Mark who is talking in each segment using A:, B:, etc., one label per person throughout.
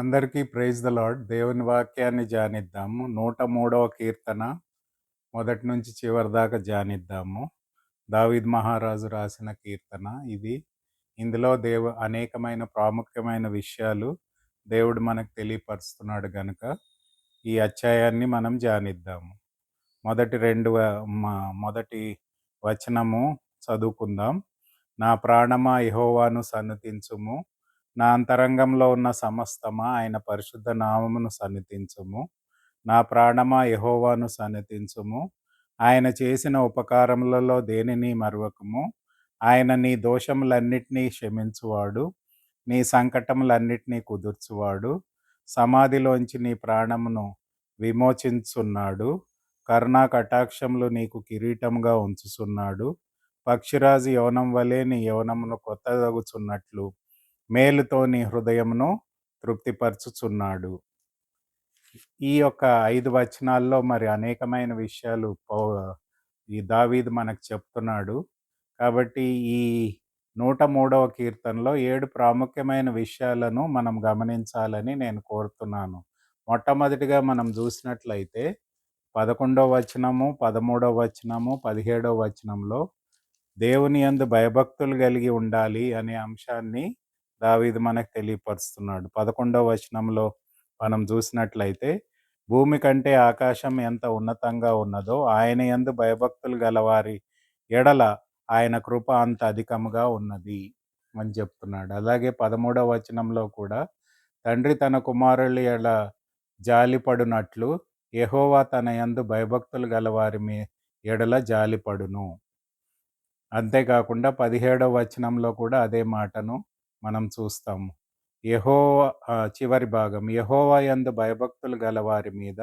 A: అందరికీ praise the lord. దేవుని వాక్యాన్ని ధ్యానిద్దాము. 103వ కీర్తన మొదటి నుంచి చివరి దాకా ధ్యానిద్దాము. దావీద్ మహారాజు రాసిన కీర్తన ఇది. ఇందులో అనేకమైన ప్రాముఖ్యమైన విషయాలు దేవుడు మనకు తెలియపరుస్తున్నాడు గనుక ఈ అధ్యాయాన్ని మనం ధ్యానిద్దాము. మొదటి వచనము చదువుకుందాం. నా ప్రాణమా యెహోవాను సన్నుతించుము, నా అంతరంగంలో ఉన్న సమస్తమా ఆయన పరిశుద్ధ నామమును సన్నుతించుము. నా ప్రాణమా యెహోవాను సన్నుతించుము, ఆయన చేసిన ఉపకారములలో దేనిని మరువకము. ఆయన నీ దోషములన్నిటినీ క్షమించువాడు, నీ సంకటములన్నిటినీ కుదుర్చువాడు. సమాధిలోంచి నీ ప్రాణమును విమోచించున్నాడు. కరుణా కటాక్షములు నీకు కిరీటముగా ఉంచుచున్నాడు. పక్షిరాజు యవనం వలె నీ యవనమును కొత్తదగుచున్నట్లు మేలుతో నీ హృదయమును తృప్తిపరచుచున్నాడు. ఈ యొక్క 5 వచనాల్లో మరి అనేకమైన విషయాలు ఈ దావీదు మనకు చెప్తున్నాడు. కాబట్టి ఈ 103వ కీర్తనలో 7 ప్రాముఖ్యమైన విషయాలను మనం గమనించాలని నేను కోరుతున్నాను. మొట్టమొదటిగా మనం చూసినట్లయితే 11వ వచనము, 13వ వచనము, 17వ వచనంలో దేవుని యందు భయభక్తులు కలిగి ఉండాలి అనే అంశాన్ని దావీదు మనకు తెలియపరుస్తున్నాడు. 11వ వచనంలో మనం చూసినట్లయితే, భూమి కంటే ఆకాశం ఎంత ఉన్నతంగా ఉన్నదో ఆయన యందు భయభక్తులు గలవారి ఎడల ఆయన కృప అంత అధికముగా ఉన్నది అని చెప్తున్నాడు. అలాగే 13వ వచనంలో కూడా తండ్రి తన కుమారుల ఎడల జాలిపడునట్లు యెహోవా తన యందు భయభక్తులు గలవారి ఎడల జాలిపడును. అంతేకాకుండా 17వ వచనంలో కూడా అదే మాటను మనం చూస్తాము. చివరి భాగం, యెహోవా యందు భయభక్తులు గలవారి మీద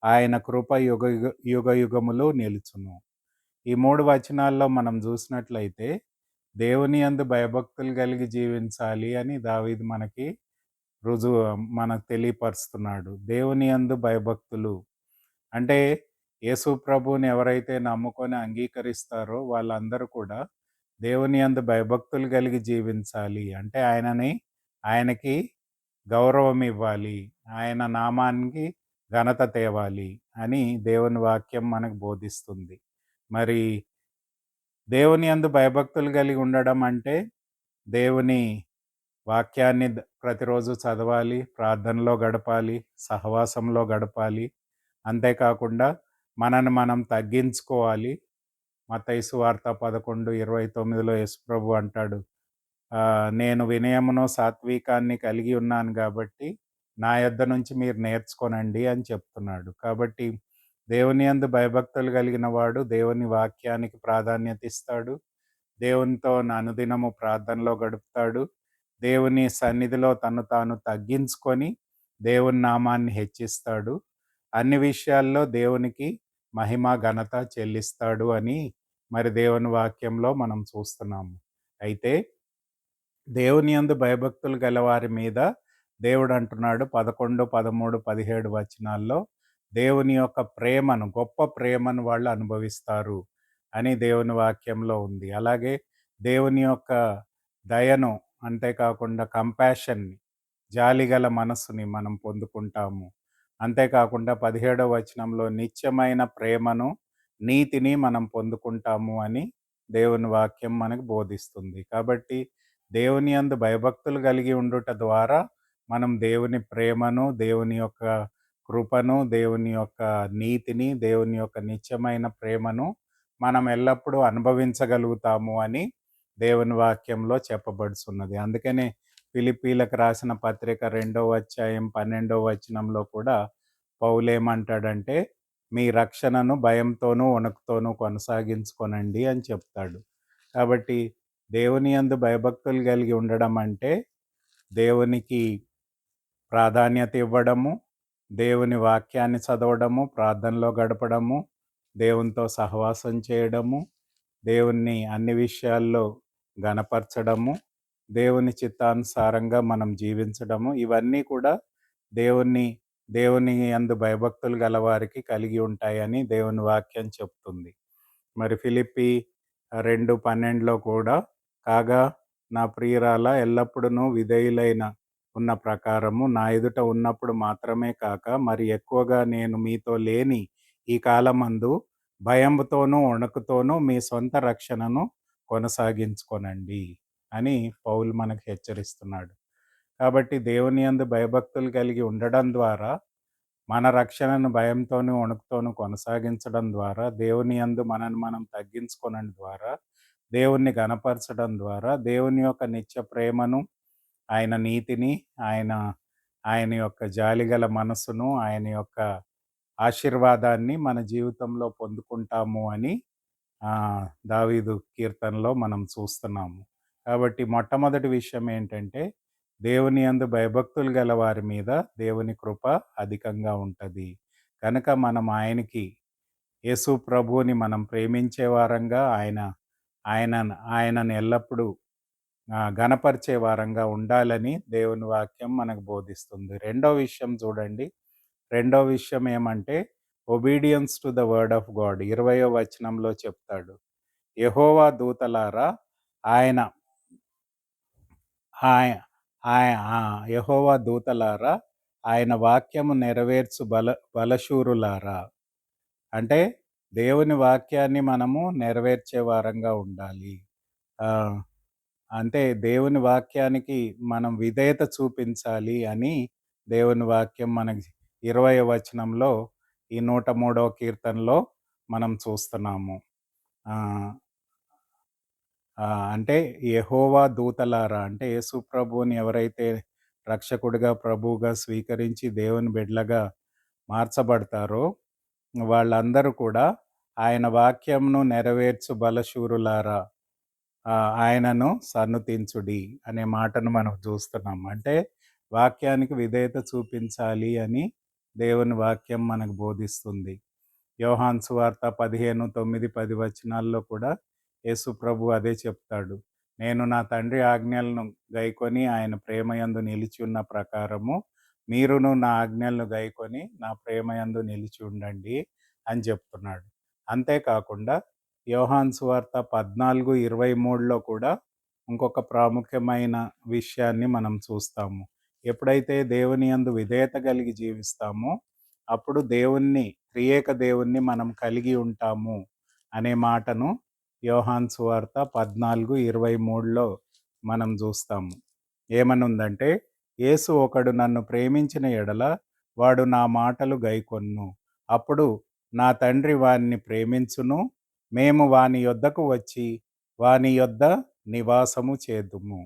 A: ఆయన కృప యుగయుగములు నిలుచును. ఈ 3 వచనాల్లో మనం చూసినట్లయితే దేవుని యందు భయభక్తులు కలిగి జీవించాలి అని దావీదు మనకు తెలియపరుస్తున్నాడు. దేవుని యందు భయభక్తులు అంటే యేసు ప్రభువుని ఎవరైతే నమ్ముకొని అంగీకరిస్తారో వాళ్ళందరూ కూడా దేవుని యందు భయభక్తులు కలిగి జీవించాలి. అంటే ఆయనకి గౌరవం ఇవ్వాలి, ఆయన నామానికి ఘనత తేవాలి అని దేవుని వాక్యం మనకు బోధిస్తుంది. మరి దేవుని యందు భయభక్తులు కలిగి ఉండడం అంటే దేవుని వాక్యాన్ని ప్రతిరోజు చదవాలి, ప్రార్థనలో గడపాలి, సహవాసంలో గడపాలి. అంతేకాకుండా మనల్ని మనం తగ్గించుకోవాలి. మత్తయి సువార్త 11:29లో యేసుప్రభు అంటాడు, నేను వినయమును సాత్వికాన్ని కలిగి ఉన్నాను కాబట్టి నా యొద్ద నుంచి మీరు నేర్చుకోనండి అని చెప్తున్నాడు. కాబట్టి దేవుని యందు భయభక్తులు కలిగిన వాడు దేవుని వాక్యానికి ప్రాధాన్యత ఇస్తాడు, దేవునితో అనుదినము ప్రార్థనలో గడుపుతాడు, దేవుని సన్నిధిలో తను తాను తగ్గించుకొని దేవుని నామాన్ని హెచ్చిస్తాడు, అన్ని విషయాల్లో దేవునికి మహిమ ఘనత చెల్లిస్తాడు అని మరి దేవుని వాక్యంలో మనం చూస్తున్నాము. అయితే దేవుని యందు భయభక్తులు గలవారి మీద దేవుడు అంటున్నాడు 11, 13, 17 వచనాల్లో దేవుని యొక్క ప్రేమను, గొప్ప ప్రేమను వాళ్ళు అనుభవిస్తారు అని దేవుని వాక్యంలో ఉంది. అలాగే దేవుని యొక్క దయను, అంతేకాకుండా కంపాషన్ని, జాలిగల మనస్సుని మనం పొందుకుంటాము. అంతేకాకుండా 17వ వచనంలో నిత్యమైన ప్రేమను, నీతిని మనం పొందుకుంటాము అని దేవుని వాక్యం మనకు బోధిస్తుంది. కాబట్టి దేవుని యందు భయభక్తులు కలిగి ఉండుట ద్వారా మనం దేవుని ప్రేమను, దేవుని యొక్క కృపను, దేవుని యొక్క నీతిని, దేవుని యొక్క నిత్యమైన ప్రేమను మనం ఎల్లప్పుడూ అనుభవించగలుగుతాము అని దేవుని వాక్యంలో చెప్పబడుచున్నది. అందుకనే ఫిలిప్పీలకు రాసిన పత్రిక 2వ అధ్యాయం 12వ వచనంలో కూడా పౌలేమంటాడంటే, మీ రక్షణను భయంతోనూ వణుకుతోనూ కొనసాగించుకొనండి అని చెప్తాడు. కాబట్టి దేవుని యందు భయభక్తులు కలిగి ఉండడం అంటే దేవునికి ప్రాధాన్యత ఇవ్వడము, దేవుని వాక్యాన్ని చదవడము, ప్రార్థనలో గడపడము, దేవునితో సహవాసం చేయడము, దేవుణ్ణి అన్ని విషయాల్లో ఘనపరచడము, దేవుని చిత్తానుసారంగా మనం జీవించడము, ఇవన్నీ కూడా దేవుని యందు భయభక్తులు గలవారికి కలిగి ఉంటాయని దేవుని వాక్యం చెప్తుంది. మరి ఫిలిప్పీ 2:12లో కూడా, కాగా నా ప్రియురాల ఎల్లప్పుడూ విధేయులైన ఉన్న ప్రకారము నా ఎదుట ఉన్నప్పుడు మాత్రమే కాక మరి ఎక్కువగా నేను మీతో లేని ఈ కాలమందు భయంతోనూ వణుకుతోనూ మీ సొంత రక్షణను కొనసాగించుకొనండి అని పౌలు మనకు హెచ్చరిస్తున్నాడు. కాబట్టి దేవుని యందు భయభక్తులు కలిగి ఉండడం ద్వారా మన రక్షణను భయంతోనూ వణుకుతోనూ కొనసాగించడం ద్వారా దేవుని యందు మనను మనం తగ్గించుకొనడం ద్వారా దేవుణ్ణి గణపరచడం ద్వారా దేవుని యొక్క నిత్య ప్రేమను, ఆయన నీతిని, ఆయన ఆయన యొక్క జాలిగల మనసును, ఆయన యొక్క ఆశీర్వాదాన్ని మన జీవితంలో పొందుకుంటాము అని దావీదు కీర్తనలో మనం చూస్తున్నాము. కాబట్టి మొట్టమొదటి విషయం ఏంటంటే దేవుని యందు భయభక్తులు గల వారి మీద దేవుని కృప అధికంగా ఉంటుంది. కనుక మనం ఆయనకి యేసు ప్రభువుని మనం ప్రేమించే వారంగా ఆయనను ఎల్లప్పుడూ ఘనపరిచే వారంగా ఉండాలని దేవుని వాక్యం మనకు బోధిస్తుంది. రెండో విషయం చూడండి. రెండో విషయం ఏమంటే obedience to the word of God 20వ వచనంలో చెప్తాడు. యెహోవా దూతలారా ఆయన ఆయ ఆయ యెహోవా దూతలారా ఆయన వాక్యము నెరవేర్చు బలశూరులారా. అంటే దేవుని వాక్యాన్ని మనము నెరవేర్చే వారంగా ఉండాలి. అంటే దేవుని వాక్యానికి మనం విధేయత చూపించాలి అని దేవుని వాక్యం మనకి 20వ వచనంలో ఈ 103వ కీర్తనలో మనం చూస్తున్నాము. అంటే యెహోవా దూతలారా అంటే యేసు ప్రభువుని ఎవరైతే రక్షకుడిగా, ప్రభువుగా స్వీకరించి దేవుని బిడ్డలుగా మార్చబడతారో వాళ్ళందరూ కూడా ఆయన వాక్యంను నెరవేర్చు బలశూరులారా ఆయనను సన్నుతించుడి అనే మాటను మనం చూస్తున్నాం. అంటే వాక్యానికి విధేయత చూపించాలి అని దేవుని వాక్యం మనకు బోధిస్తుంది. యోహాను సువార్త 15:9, 10 వచనాల్లో కూడా యేసు ప్రభు అదే చెప్తాడు. నేను నా తండ్రి ఆజ్ఞలను గైకొని ఆయన ప్రేమయందు నిలిచి ఉన్న ప్రకారము మీరును నా ఆజ్ఞలను గైకొని నా ప్రేమయందు నిలిచి ఉండండి అని చెప్తున్నాడు. అంతేకాకుండా యోహాను సువార్త 14:23లో కూడా ఇంకొక ప్రాముఖ్యమైన విషయాన్ని మనం చూస్తాము. ఎప్పుడైతే దేవుని యందు విధేయత కలిగి జీవిస్తామో అప్పుడు త్రియేక దేవుణ్ణి మనం కలిగి ఉంటాము అనే మాటను యోహాను సువార్త 14:23లో మనం చూస్తాము. ఏమనుందంటే యేసు ఒకడు నన్ను ప్రేమించిన ఎడల వాడు నా మాటలు గైకొన్ను. అప్పుడు నా తండ్రి వానిని ప్రేమించును, మేము వాని యొద్దకు వచ్చి వాని యొద్ద నివాసము చేదుము.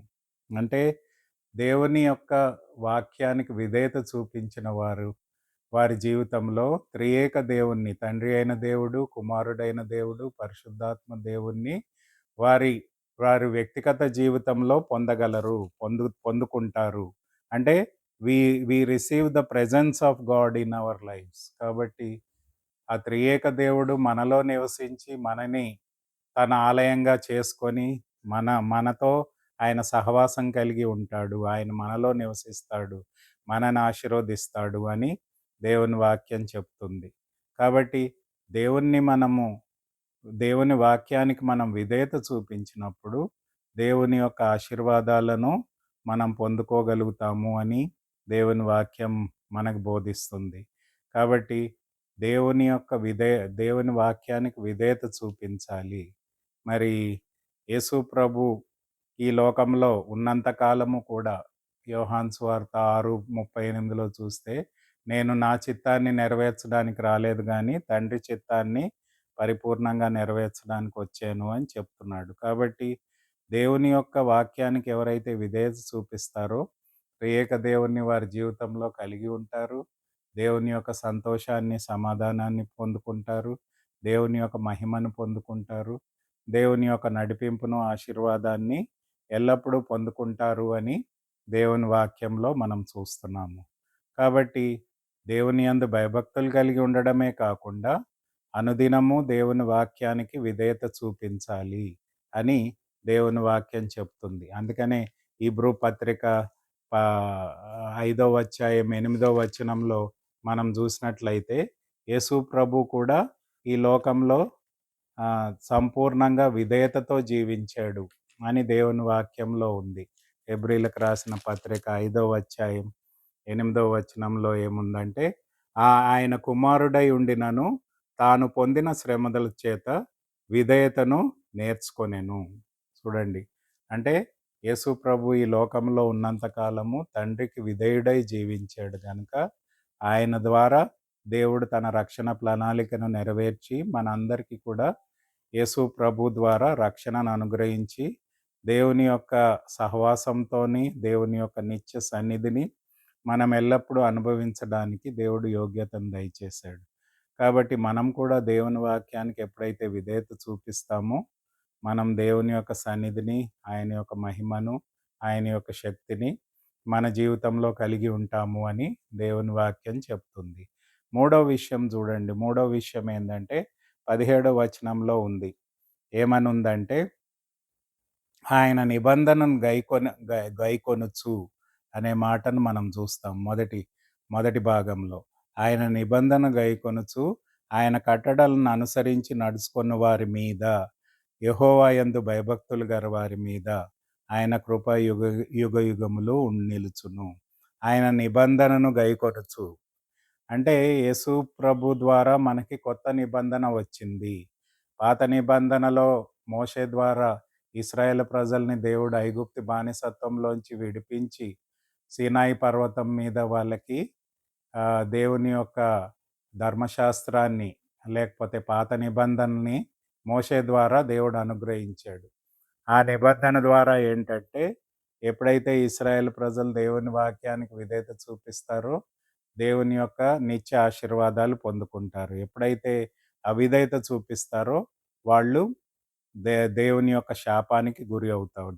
A: అంటే దేవుని యొక్క వాక్యానికి విధేయత చూపించిన వారి జీవితంలో త్రియేక దేవుణ్ణి, తండ్రి అయిన దేవుడు, కుమారుడైన దేవుడు, పరిశుద్ధాత్మ దేవుణ్ణి వారి వారి వ్యక్తిగత జీవితంలో పొందగలరు, పొందుకుంటారు. అంటే we receive the presence of God in our lives. కాబట్టి ఆ త్రియేక దేవుడు మనలో నివసించి మనని తన ఆలయంగా చేసుకొని మనతో ఆయన సహవాసం కలిగి ఉంటాడు. ఆయన మనలో నివసిస్తాడు, మనని ఆశీర్వదిస్తాడు అని దేవుని వాక్యం చెప్తుంది. కాబట్టి దేవుని వాక్యానికి మనం విధేయత చూపించినప్పుడు దేవుని యొక్క ఆశీర్వాదాలను మనం పొందుకోగలుగుతాము అని దేవుని వాక్యం మనకు బోధిస్తుంది. కాబట్టి దేవుని వాక్యానికి విధేయత చూపించాలి. మరి యేసు ప్రభు ఈ లోకంలో ఉన్నంత కాలము కూడా యోహాను సువార్త 6:38లో చూస్తే నేను నా చిత్తాన్ని నెరవేర్చడానికి రాలేదు కానీ తండ్రి చిత్తాన్ని పరిపూర్ణంగా నెరవేర్చడానికి వచ్చాను అని చెప్తున్నాడు. కాబట్టి దేవుని యొక్క వాక్యానికి ఎవరైతే విధేయత చూపిస్తారో త్రియేక దేవుణ్ణి వారి జీవితంలో కలిగి ఉంటారు. దేవుని యొక్క సంతోషాన్ని, సమాధానాన్ని పొందుకుంటారు. దేవుని యొక్క మహిమను పొందుకుంటారు. దేవుని యొక్క నడిపింపును, ఆశీర్వాదాన్ని ఎల్లప్పుడూ పొందుకుంటారు అని దేవుని వాక్యంలో మనం చూస్తున్నాము. కాబట్టి దేవుని యందు భయభక్తులు కలిగి ఉండడమే కాకుండా అనుదినము దేవుని వాక్యానికి విధేయత చూపించాలి అని దేవుని వాక్యం చెప్తుంది. అందుకనే హీబ్రూ పత్రిక 5వ అధ్యాయం 8వ వచనంలో మనం చూసినట్లయితే యేసు ప్రభు కూడా ఈ లోకంలో సంపూర్ణంగా విధేయతతో జీవించాడు అని దేవుని వాక్యంలో ఉంది. హెబ్రీలకు రాసిన పత్రిక 5వ అధ్యాయం 8వ వచనంలో ఏముందంటే, ఆయన కుమారుడై ఉండినను తాను పొందిన శ్రమల చేత విధేయతను నేర్చుకొనెను. చూడండి. అంటే యేసు ప్రభు ఈ లోకంలో ఉన్నంత కాలము తండ్రికి విధేయుడై జీవించాడు గనుక, ఆయన ద్వారా దేవుడు తన రక్షణ ప్రణాళికను నెరవేర్చి మనందరికీ కూడా యేసు ప్రభు ద్వారా రక్షణను అనుగ్రహించి, దేవుని యొక్క సహవాసంతోని, దేవుని యొక్క నిత్య సన్నిధిని మనం ఎల్లప్పుడూ అనుభవించడానికి దేవుడు యోగ్యతను దయచేశాడు. కాబట్టి మనం కూడా దేవుని వాక్యానికి ఎప్పుడైతే విధేయత చూపిస్తామో, మనం దేవుని యొక్క సన్నిధిని, ఆయన యొక్క మహిమను, ఆయన యొక్క శక్తిని మన జీవితంలో కలిగి ఉంటాము అని దేవుని వాక్యం చెప్తుంది. మూడో విషయం చూడండి. మూడో విషయం ఏందంటే 17వ వచనంలో ఉంది. ఏమనుందంటే, ఆయన నిబంధనను గైకొనుచు అనే మాటను మనం చూస్తాం మొదటి భాగంలో. ఆయన నిబంధన గైకొనుచు ఆయన కట్టడలను అనుసరించి నడుచుకున్న వారి మీద, యెహోవా యందు భయభక్తులు గల వారి మీద ఆయన కృప యుగయుగములు నిలుచును. ఆయన నిబంధనను గైకొనుచు అంటే యేసు ప్రభు ద్వారా మనకి కొత్త నిబంధన వచ్చింది. పాత నిబంధనలో మోషే ద్వారా ఇశ్రాయేలు ప్రజల్ని దేవుడు ఐగుప్తు బానిసత్వంలోంచి విడిపించి సీనాయి పర్వతం మీద వాళ్ళకి దేవుని యొక్క ధర్మశాస్త్రాన్ని, లేకపోతే పాత నిబంధనని మోషే ద్వారా దేవుడు అనుగ్రహించాడు. ఆ నిబంధన ద్వారా ఏంటంటే, ఎప్పుడైతే ఇశ్రాయేలు ప్రజలు దేవుని వాక్యానికి విధేయత చూపిస్తారో దేవుని యొక్క నిత్య ఆశీర్వాదాలు పొందుకుంటారు. ఎప్పుడైతే అవిధేయత చూపిస్తారో వాళ్ళు దేవుని యొక్క శాపానికి గురి అవుతారు.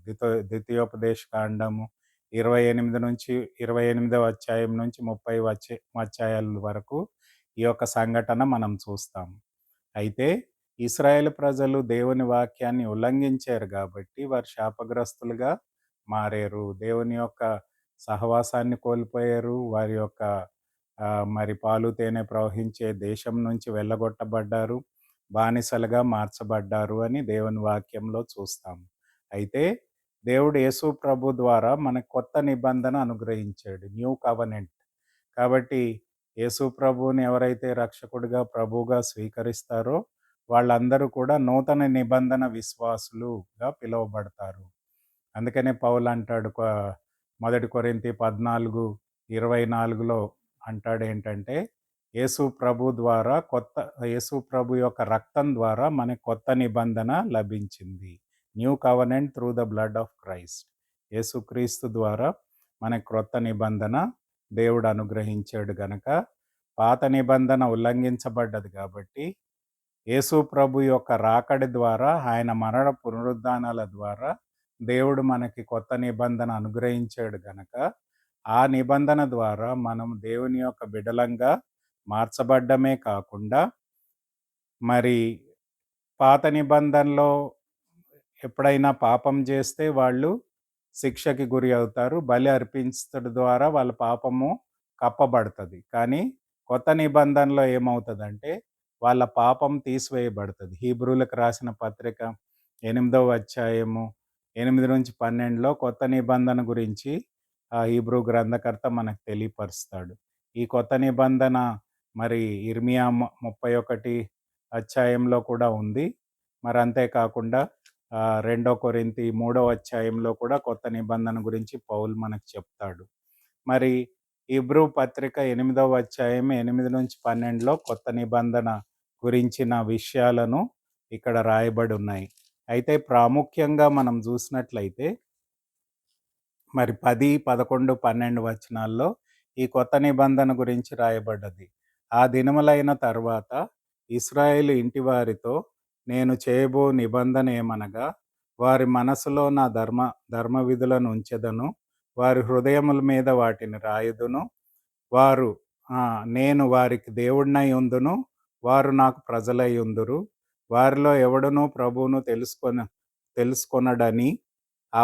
A: ద్వితీయోపదేశ కాండము 28వ అధ్యాయం నుంచి 30 అధ్యాయాల వరకు ఈ యొక్క సంఘటన మనం చూస్తాం. అయితే ఇశ్రాయేలు ప్రజలు దేవుని వాక్యాన్ని ఉల్లంఘించారు కాబట్టి వారు శాపగ్రస్తులుగా మారారు. దేవుని యొక్క సహవాసాన్ని కోల్పోయారు. వారి యొక్క మరి పాలు తేనె ప్రవహించే దేశం నుంచి వెళ్ళగొట్టబడ్డారు. బానిసలుగా మార్చబడ్డారు అని దేవుని వాక్యంలో చూస్తాం. అయితే దేవుడు యేసు ప్రభు ద్వారా మనకు కొత్త నిబంధన అనుగ్రహించాడు, న్యూ కవెనెంట్. కాబట్టి యేసు ప్రభువుని ఎవరైతే రక్షకుడిగా, ప్రభువుగా స్వీకరిస్తారో వాళ్ళందరూ కూడా నూతన నిబంధన విశ్వాసులుగా పిలువబడతారు. అందుకనే పౌలు అంటాడు, మొదటి కొరింథీ 14:24లో అంటాడేంటంటే, యేసు ప్రభు యొక్క రక్తం ద్వారా మనకు కొత్త నిబంధన లభించింది. New covenant through the blood of Christ. యేసుక్రీస్తు ద్వారా మనకు క్రొత్త నిబంధన దేవుడు అనుగ్రహించాడు గనక, పాత నిబంధన ఉల్లంఘించబడ్డది కాబట్టి యేసు ప్రభు యొక్క రాకడి ద్వారా, ఆయన మరణ పునరుద్ధానాల ద్వారా దేవుడు మనకి కొత్త నిబంధన అనుగ్రహించాడు గనక, ఆ నిబంధన ద్వారా మనం దేవుని యొక్క బిడ్డలంగా మార్చబడ్డమే కాకుండా, మరి పాత నిబంధనలో ఎప్పుడైనా పాపం చేస్తే వాళ్ళు శిక్షకి గురి అవుతారు. బలి అర్పించడం ద్వారా వాళ్ళ పాపము కప్పబడుతుంది. కానీ కొత్త నిబంధనలో ఏమవుతుందంటే వాళ్ళ పాపం తీసివేయబడుతుంది. హీబ్రూలకు రాసిన పత్రిక 8వ అధ్యాయము 8-12లో కొత్త నిబంధన గురించి హీబ్రూ గ్రంథకర్త మనకు తెలియపరుస్తాడు. ఈ కొత్త నిబంధన మరి ఇర్మియా 31 అధ్యాయంలో కూడా ఉంది. మరి అంతేకాకుండా 2 కొరింథీ 3వ అధ్యాయంలో కూడా కొత్త నిబంధన గురించి పౌలు మనకు చెప్తాడు. మరి హీబ్రూ పత్రిక 8వ అధ్యాయం 8-12లో కొత్త నిబంధన గురించిన విషయాలను ఇక్కడ రాయబడి ఉన్నాయి. అయితే ప్రాముఖ్యంగా మనం చూసినట్లయితే మరి 10, 11, 12 వచనాల్లో ఈ కొత్త నిబంధన గురించి రాయబడ్డది. ఆ దినములైన తర్వాత ఇశ్రాయేలు ఇంటివారితో నేను చేయబో నిబంధన ఏమనగా, వారి మనసులో నా ధర్మ విధులను ఉంచెదను, వారి హృదయముల మీద వాటిని రాయుదును. నేను వారికి దేవుడినై ఉందును, వారు నాకు ప్రజలై ఉందురు. వారిలో ఎవడునూ ప్రభువును తెలుసుకొనడని ఆ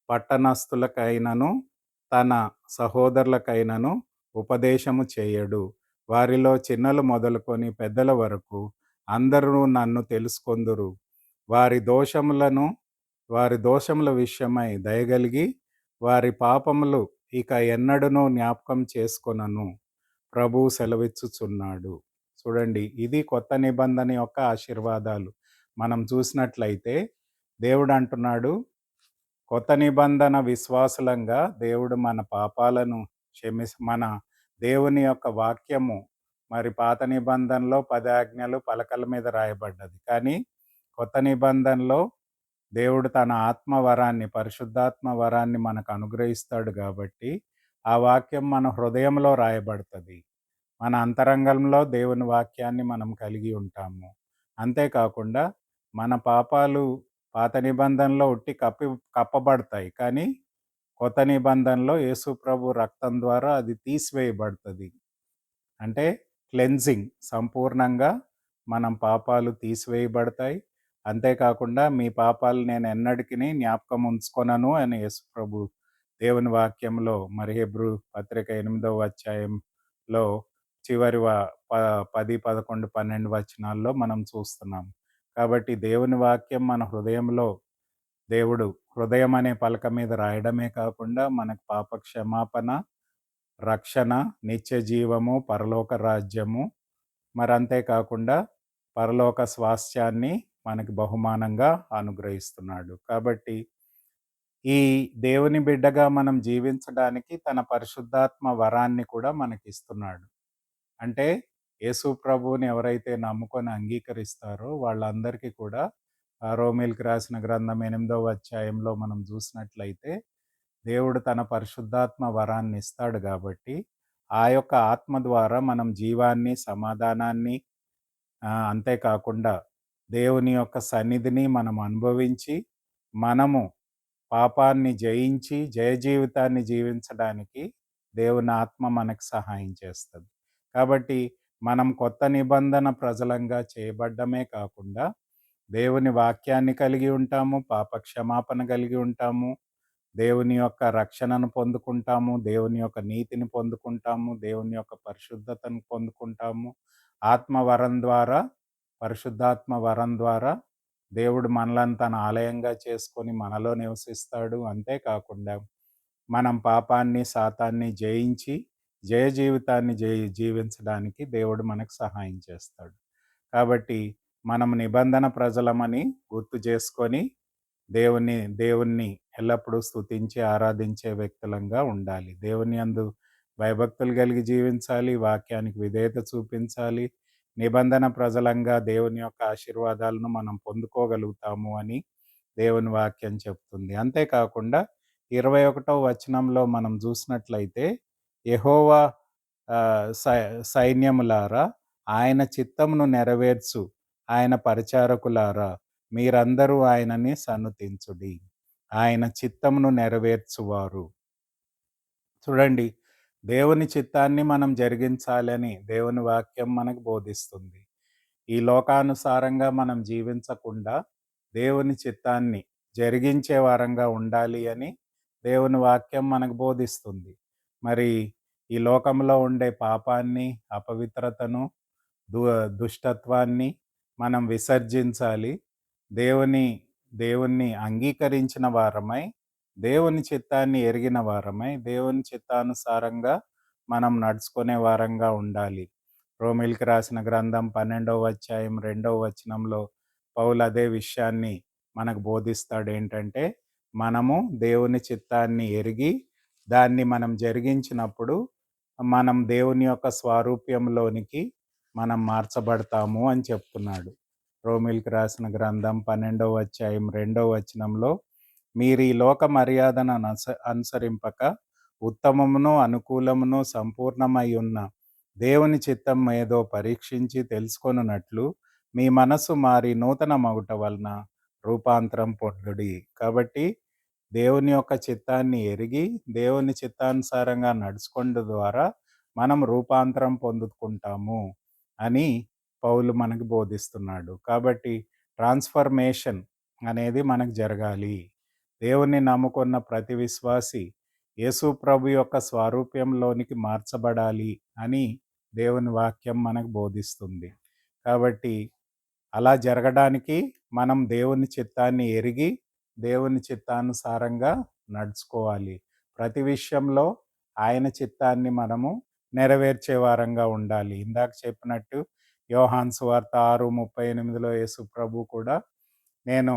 A: పట్టణస్థులకైనను తన సహోదరులకైనను ఉపదేశము చేయడు. వారిలో చిన్నలు మొదలుకొని పెద్దల వరకు అందరూ నన్ను తెలుసుకొందురు. వారి దోషములను వారి దోషముల విషయమై దయగలిగి వారి పాపములు ఇక ఎన్నడూనూ జ్ఞాపకం చేసుకొనను ప్రభువు సెలవిచ్చుచున్నాడు. చూడండి, ఇది కొత్త నిబంధన యొక్క ఆశీర్వాదాలు. మనం చూసినట్లయితే దేవుడు అంటున్నాడు, కొత్త నిబంధన విశ్వాసులంగా దేవుడు మన పాపాలను మన దేవుని యొక్క వాక్యము, మరి పాత నిబంధనలో 10 ఆజ్ఞలు పలకల మీద రాయబడ్డది. కానీ కొత్త నిబంధనలో దేవుడు తన ఆత్మ వరాన్ని, పరిశుద్ధాత్మ వరాన్ని మనకు అనుగ్రహిస్తాడు కాబట్టి ఆ వాక్యం మన హృదయంలో రాయబడుతుంది. మన అంతరంగంలో దేవుని వాక్యాన్ని మనం కలిగి ఉంటాము. అంతేకాకుండా మన పాపాలు పాత నిబంధనలో కప్పబడతాయి. కానీ కొత్త నిబంధనలో యేసు ప్రభు రక్తం ద్వారా అది తీసివేయబడుతుంది. అంటే క్లెన్జింగ్, సంపూర్ణంగా మనం పాపాలు తీసివేయబడతాయి. అంతేకాకుండా మీ పాపాలు నేను ఎన్నటికిని జ్ఞాపకం ఉంచుకొనను అని యేసు ప్రభు దేవుని వాక్యంలో, మరి హెబ్రీ పత్రిక 8వ అధ్యాయంలో చివరి 10, 11, 12 వచనాల్లో మనం చూస్తున్నాం. కాబట్టి దేవుని వాక్యం మన హృదయంలో దేవుడు హృదయం అనే పలక మీద రాయడమే కాకుండా మనకు పాప క్షమాపణ, రక్షణ, నిత్య జీవము, పరలోక రాజ్యము, మరి అంతేకాకుండా పరలోక స్వాస్థ్యాన్ని మనకి బహుమానంగా అనుగ్రహిస్తున్నాడు. కాబట్టి ఈ దేవుని బిడ్డగా మనం జీవించడానికి తన పరిశుద్ధాత్మ వరాన్ని కూడా మనకిస్తున్నాడు. అంటే యేసు ప్రభువుని ఎవరైతే నమ్ముకొని అంగీకరిస్తారో వాళ్ళందరికీ కూడా రోమీయులకు రాసిన గ్రంథం 8వ అధ్యాయంలో మనం చూసినట్లయితే దేవుడు తన పరిశుద్ధాత్మ వరాన్ని ఇస్తాడు కాబట్టి ఆ యొక్క ఆత్మ ద్వారా మనం జీవాన్ని, సమాధానాన్ని, అంతేకాకుండా దేవుని యొక్క సన్నిధిని మనం అనుభవించి మనము పాపాన్ని జయించి జయ జీవితాన్ని జీవించడానికి దేవుని ఆత్మ మనకు సహాయం చేస్తుంది. కాబట్టి మనం కొత్త నిబంధన ప్రజలంగా చేయబడ్డమే కాకుండా దేవుని వాక్యాన్ని కలిగి ఉంటాము, పాప క్షమాపణ కలిగి ఉంటాము, దేవుని యొక్క రక్షణను పొందుకుంటాము, దేవుని యొక్క నీతిని పొందుకుంటాము, దేవుని యొక్క పరిశుద్ధతను పొందుకుంటాము. ఆత్మ వరం ద్వారా, పరిశుద్ధాత్మ వరం ద్వారా దేవుడు మనలను తన ఆలయంగా చేసుకొని మనలో నివసిస్తాడు. అంతేకాకుండా మనం పాపాన్ని, సాతాన్ని జయించి జయ జీవితాన్ని జీవించడానికి దేవుడు మనకు సహాయం చేస్తాడు. కాబట్టి మనం నిబంధన ప్రజలమని గుర్తు చేసుకొని దేవుణ్ణి ఎల్లప్పుడూ స్తుతించి ఆరాధించే వ్యక్తులంగా ఉండాలి. దేవుని యందు భయభక్తులు కలిగి జీవించాలి, వాక్యానికి విధేయత చూపించాలి. నిబంధన ప్రజలంగా దేవుని యొక్క ఆశీర్వాదాలను మనం పొందుకోగలుగుతాము అని దేవుని వాక్యం చెప్తుంది. అంతేకాకుండా 21వ వచనంలో మనం చూసినట్లయితే యెహోవా సైన్యములారా ఆయన చిత్తమును నెరవేర్చు ఆయన పరిచారకులారా మీరందరూ ఆయనని సన్నుతించుడి. ఆయన చిత్తమును నెరవేర్చువారు. చూడండి, దేవుని చిత్తాన్ని మనం జరిగించాలని దేవుని వాక్యం మనకు బోధిస్తుంది. ఈ లోకానుసారంగా మనం జీవించకుండా దేవుని చిత్తాన్ని జరిగించే వారంగా ఉండాలి అని దేవుని వాక్యం మనకు బోధిస్తుంది. మరి ఈ లోకంలో ఉండే పాపాన్ని, అపవిత్రతను, దు దుష్టత్వాన్ని మనం విసర్జించాలి. దేవుణ్ణి అంగీకరించిన వారమై, దేవుని చిత్తాన్ని ఎరిగిన వారమై, దేవుని చిత్తానుసారంగా మనం నడుచుకునే వారంగా ఉండాలి. రోమీయులకు రాసిన గ్రంథం 12వ అధ్యాయం 2వ వచనంలో పౌలు అదే విషయాన్ని మనకు బోధిస్తాడు. ఏంటంటే, మనము దేవుని చిత్తాన్ని ఎరిగి దాన్ని మనం జరిగించినప్పుడు మనం దేవుని యొక్క స్వారూప్యంలోనికి మనం మార్చబడతాము అని చెప్తున్నాడు. రోమీయులకు రాసిన గ్రంథం 12వ అధ్యాయం 2వ వచనంలో, మీరు ఈ లోక మర్యాదను అనుసరింపక ఉత్తమమును, అనుకూలమును, సంపూర్ణమై ఉన్న దేవుని చిత్తం ఏదో పరీక్షించి తెలుసుకొనున్నట్లు మీ మనసు మారి నూతన మగుట వలన రూపాంతరం పొందుడి. కాబట్టి దేవుని యొక్క చిత్తాన్ని ఎరిగి దేవుని చిత్తానుసారంగా నడుచుకోవడం ద్వారా మనం రూపాంతరం పొందుకుంటాము అని పౌలు మనకు బోధిస్తున్నాడు. కాబట్టి ట్రాన్స్ఫర్మేషన్ అనేది మనకు జరగాలి. దేవుని నమ్ముకున్న ప్రతి విశ్వాసి యేసు ప్రభు యొక్క స్వారూప్యంలోనికి మార్చబడాలి అని దేవుని వాక్యం మనకు బోధిస్తుంది. కాబట్టి అలా జరగడానికి మనం దేవుని చిత్తాన్ని ఎరిగి దేవుని చిత్తానుసారంగా నడుచుకోవాలి. ప్రతి విషయంలో ఆయన చిత్తాన్ని మనము నెరవేర్చే వారంగా ఉండాలి. ఇందాక చెప్పినట్టు యోహాను సువార్త 6:38లో యేసు ప్రభు కూడా నేను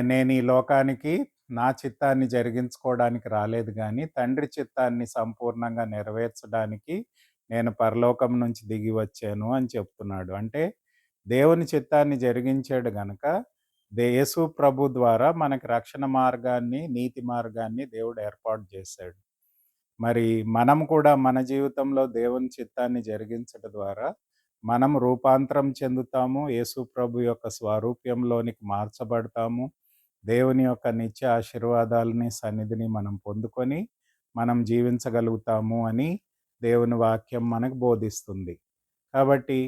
A: నేను ఈ లోకానికి నా చిత్తాన్ని జరిగించుకోవడానికి రాలేదు గానీ, తండ్రి చిత్తాన్ని సంపూర్ణంగా నెరవేర్చడానికి నేను పరలోకం నుంచి దిగి వచ్చాను అని చెప్తున్నాడు. అంటే దేవుని చిత్తాన్ని జరిగించాడు గనక, యేసు ప్రభు ద్వారా మనకి రక్షణ మార్గాన్ని, నీతి మార్గాన్ని దేవుడు ఏర్పాటు చేశాడు. మరి మనం కూడా మన జీవితంలో దేవుని చిత్తాన్ని జరిగించడం ద్వారా మనం రూపాంతరం చెందుతాము. యేసు ప్రభు యొక్క స్వారూప్యంలోనికి మార్చబడతాము. దేవుని యొక్క నిత్య ఆశీర్వాదాలని, సన్నిధిని మనం పొందుకొని మనం జీవించగలుగుతాము అని దేవుని వాక్యం మనకు బోధిస్తుంది. కాబట్టి